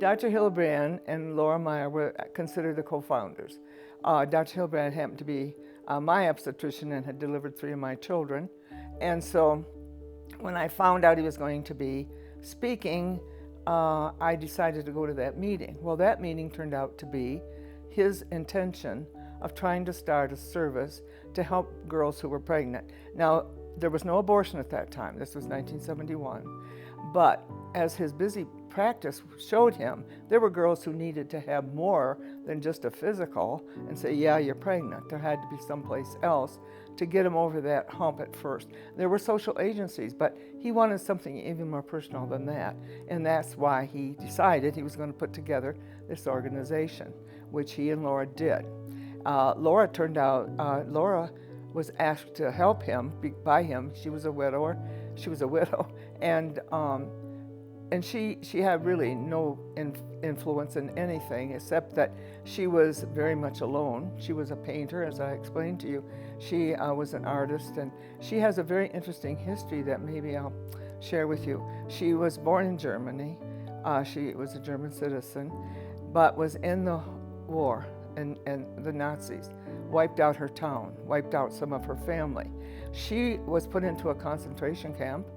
Dr. Hildebrand and Laura Meyer were considered the co-founders. Dr. Hildebrand happened to be my obstetrician and had delivered 3 of my children. And so when I found out he was going to be speaking, I decided to go to that meeting. Well, that meeting turned out to be his intention of trying to start a service to help girls who were pregnant. Now, there was no abortion at that time. This was 1971. But as his busy practice showed him, there were girls who needed to have more than just a physical and say, yeah, you're pregnant. There had to be someplace else to get them over that hump at first. There were social agencies, but he wanted something even more personal than that. And that's why he decided he was going to put together this organization, which he and Laura did. Laura was asked to help him by him. She was a widower. She was a widow, and she had really no influence in anything except that she was very much alone. She was a painter, as I explained to you. She was an artist, and she has a very interesting history that maybe I'll share with you. She was born in Germany. She was a German citizen, but was in the war, and the Nazis wiped out her town, wiped out some of her family. She was put into a concentration camp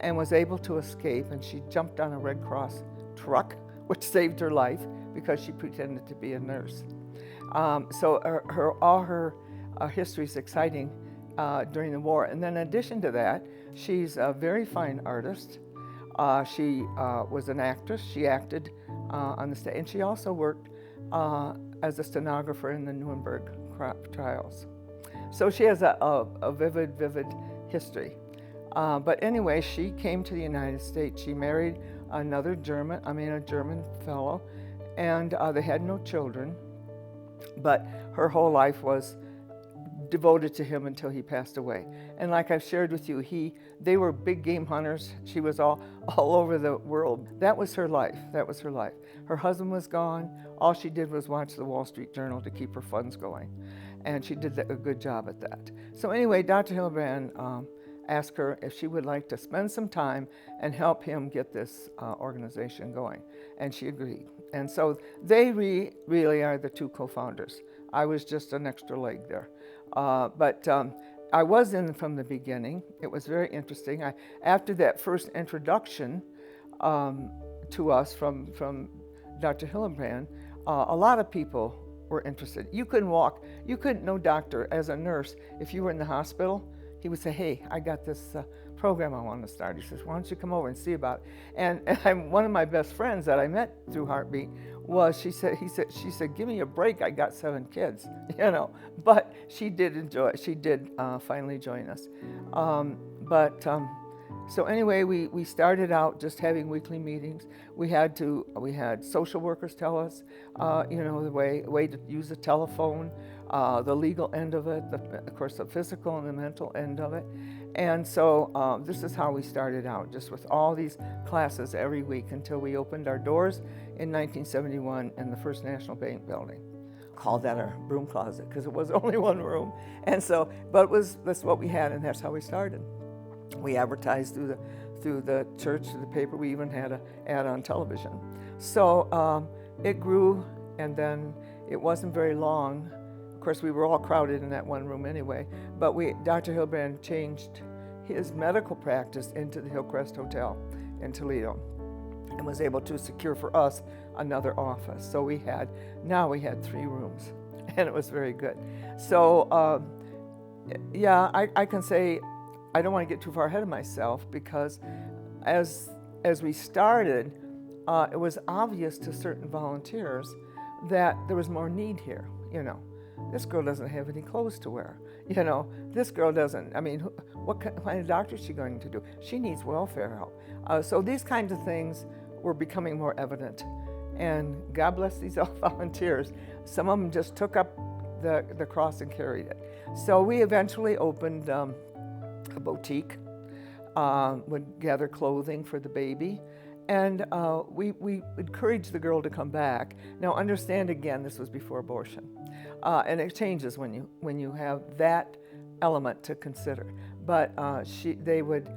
and was able to escape, and she jumped on a Red Cross truck, which saved her life because she pretended to be a nurse. So all her history is exciting during the war. And then in addition to that, she's a very fine artist. She was an actress. She acted on the stage, and she also worked as a stenographer in the Nuremberg trials. So she has a vivid history. But anyway, she came to the United States. She married a German fellow, and they had no children. But her whole life was devoted to him until he passed away. And like I've shared with you, they were big game hunters. She was all over the world. That was her life. Her husband was gone. All she did was watch the Wall Street Journal to keep her funds going. And she did a good job at that. So anyway, Dr. Hildebrand asked her if she would like to spend some time and help him get this organization going. And she agreed. And so they really are the 2 co-founders. I was just an extra leg there. But I was in from the beginning. It was very interesting. After that first introduction to us from Dr. Hildebrand, a lot of people were interested. You couldn't know doctor as a nurse. If you were in the hospital, he would say, hey, I got this program I want to start. He says, why don't you come over and see about it? And one of my best friends that I met through Heartbeat she said, give me a break. I got 7 kids, But she did enjoy it. She did finally join us. So anyway, we started out just having weekly meetings. We had social workers tell us, the way to use the telephone, the legal end of it, of course, the physical and the mental end of it. And so this is how we started out, just with all these classes every week until we opened our doors in 1971 in the First National Bank building. Called that our broom closet because it was only one room. And so, but that's what we had, and that's how we started. We advertised through the church, through the paper. We even had an ad on television. So it grew, and then it wasn't very long. Of course, we were all crowded in that one room anyway, but Dr. Hildebrand changed his medical practice into the Hillcrest Hotel in Toledo and was able to secure for us another office. So now we had 3 rooms, and it was very good. So I can say, I don't want to get too far ahead of myself, because as we started, it was obvious to certain volunteers that there was more need here. This girl doesn't have any clothes to wear. This girl doesn't. What kind of doctor is she going to do? She needs welfare help. So these kinds of things were becoming more evident. And God bless these volunteers. Some of them just took up the cross and carried it. So we eventually opened a boutique, would gather clothing for the baby. And we encouraged the girl to come back. Now understand, again, this was before abortion. And it changes when you have that element to consider. But they would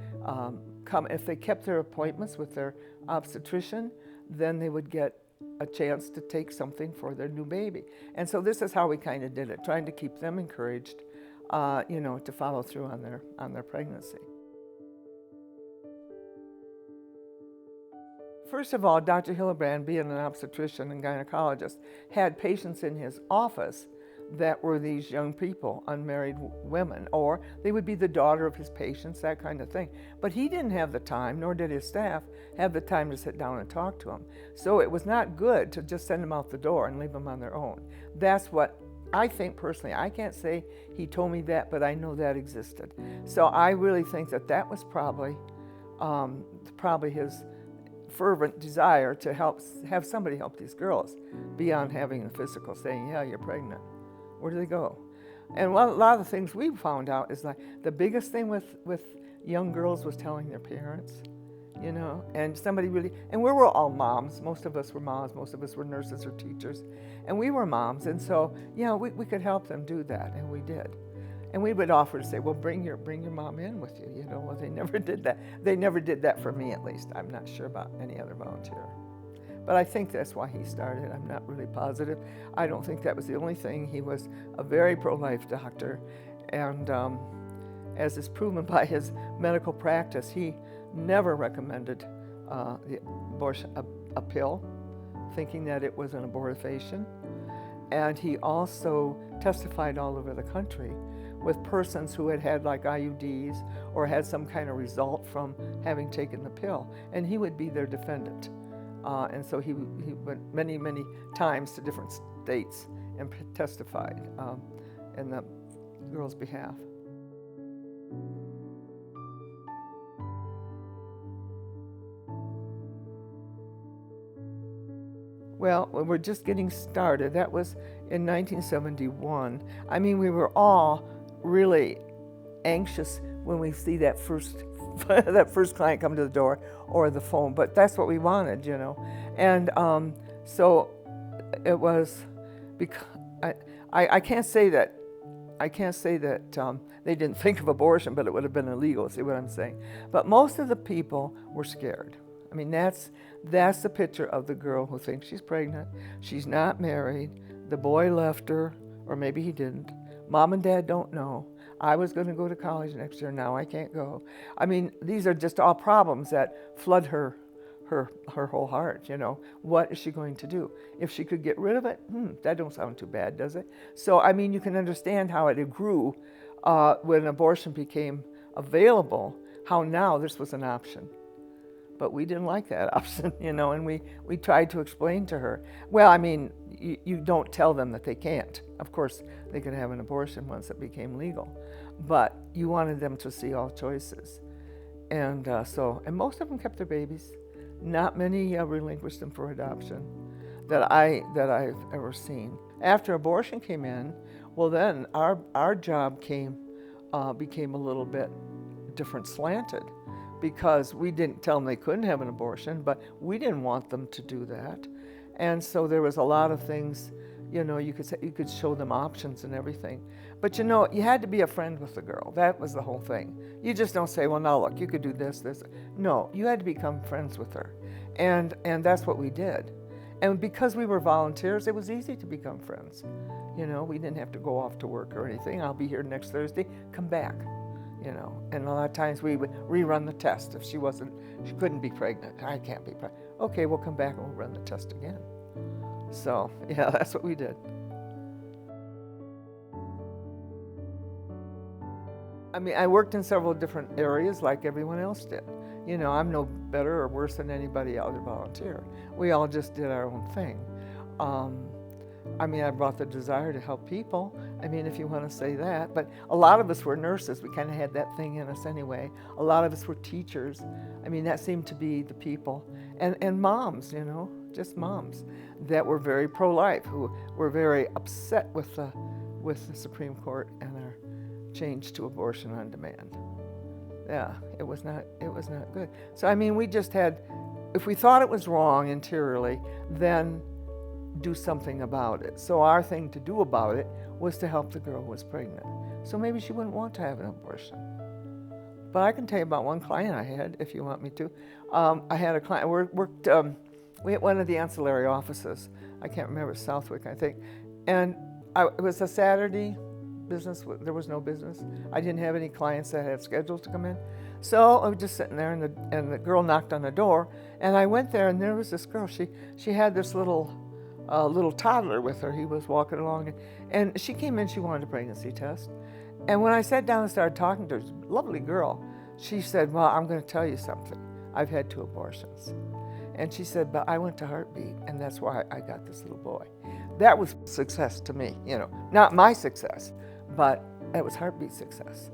come, if they kept their appointments with their obstetrician, then they would get a chance to take something for their new baby. And so this is how we kind of did it, trying to keep them encouraged, to follow through on their pregnancy. First of all, Dr. Hillebrand, being an obstetrician and gynecologist, had patients in his office that were these young people, unmarried women, or they would be the daughter of his patients, that kind of thing. But he didn't have the time, nor did his staff have the time to sit down and talk to them. So it was not good to just send them out the door and leave them on their own. That's what I think personally. I can't say he told me that, but I know that existed. So I really think that was probably his fervent desire to have somebody help these girls beyond having the physical, saying, yeah, you're pregnant. Where do they go? And a lot of the things we found out is like the biggest thing with young girls was telling their parents, and somebody really, and we were all moms. Most of us were moms. Most of us were nurses or teachers, and we were moms. And so, we could help them do that, and we did. And we would offer to say, well, bring your mom in with you, Well, they never did that. They never did that for me, at least. I'm not sure about any other volunteer. But I think that's why he started. I'm not really positive. I don't think that was the only thing. He was a very pro-life doctor. And as is proven by his medical practice, he never recommended the abortion, a pill, thinking that it was an abortifacient. And he also testified all over the country with persons who had like IUDs or had some kind of result from having taken the pill. And he would be their defendant. And so he went many, many times to different states and testified in the girls' behalf. Well, we're just getting started. That was in 1971. I mean, we were all really anxious when we see that first client come to the door or the phone, but that's what we wanted, And so it was, because I can't say that they didn't think of abortion, but it would have been illegal. See what I'm saying? But most of the people were scared. I mean, that's the picture of the girl who thinks she's pregnant. She's not married. The boy left her, or maybe he didn't. Mom and Dad don't know. I was going to go to college next year. Now I can't go. I mean, these are just all problems that flood her whole heart. What is she going to do? If she could get rid of it, that don't sound too bad, does it? So I mean, you can understand how it grew when abortion became available. How now this was an option. But we didn't like that option, and we tried to explain to her. Well, I mean, you don't tell them that they can't. Of course, they could have an abortion once it became legal. But you wanted them to see all choices. And and most of them kept their babies. Not many relinquished them for adoption that I've ever seen. After abortion came in, well then our job became a little bit different slanted. Because we didn't tell them they couldn't have an abortion, but we didn't want them to do that. And so there was a lot of things, you could show them options and everything. But you had to be a friend with the girl. That was the whole thing. You just don't say, well, now look, you could do this. No, you had to become friends with her. And that's what we did. And because we were volunteers, it was easy to become friends. We didn't have to go off to work or anything. I'll be here next Thursday, come back. And a lot of times we would rerun the test. If she couldn't be pregnant, I can't be pregnant. Okay, we'll come back and we'll run the test again. So, yeah, that's what we did. I mean, I worked in several different areas like everyone else did. I'm no better or worse than anybody other volunteer. We all just did our own thing. I mean, I brought the desire to help people. I mean, if you want to say that. But a lot of us were nurses. We kind of had that thing in us anyway. A lot of us were teachers. I mean, that seemed to be the people. And moms, just moms that were very pro-life, who were very upset with the Supreme Court and our change to abortion on demand. Yeah, it was not good. So, I mean, we just had, if we thought it was wrong interiorly, then do something about it. So our thing to do about it was to help the girl who was pregnant. So maybe she wouldn't want to have an abortion. But I can tell you about one client I had, if you want me to. I had a client, worked We had one of the ancillary offices. I can't remember, Southwick, I think. And it was a Saturday business. There was no business. I didn't have any clients that had schedules to come in. So I was just sitting there, and the girl knocked on the door, and I went there, and there was this girl. She had this little toddler with her. He was walking along, and she came in. She wanted a pregnancy test. And when I sat down and started talking to her, lovely girl, she said, well, I'm going to tell you something. I've had 2 abortions. And she said, but I went to Heartbeat, and that's why I got this little boy. That was success to me, not my success, but it was Heartbeat's success.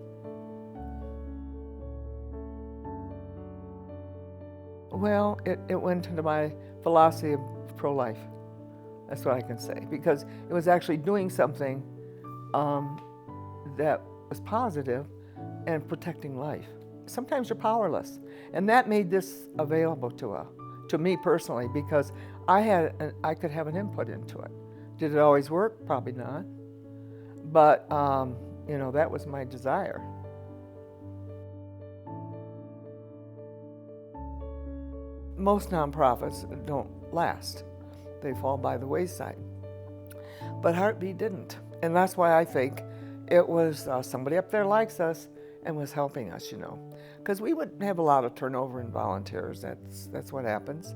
Well, it went into my philosophy of pro-life. That's what I can say, because it was actually doing something that was positive and protecting life. Sometimes you're powerless, and that made this available to me personally, because I could have an input into it. Did it always work? Probably not, but that was my desire. Most nonprofits don't last. They fall by the wayside. But Heartbeat didn't. And that's why I think it was somebody up there likes us and was helping us, Because we would have a lot of turnover in volunteers. That's what happens.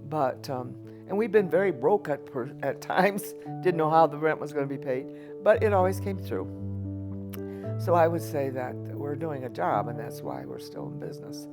But, and we've been very broke at times. Didn't know how the rent was going to be paid. But it always came through. So I would say that we're doing a job, and that's why we're still in business.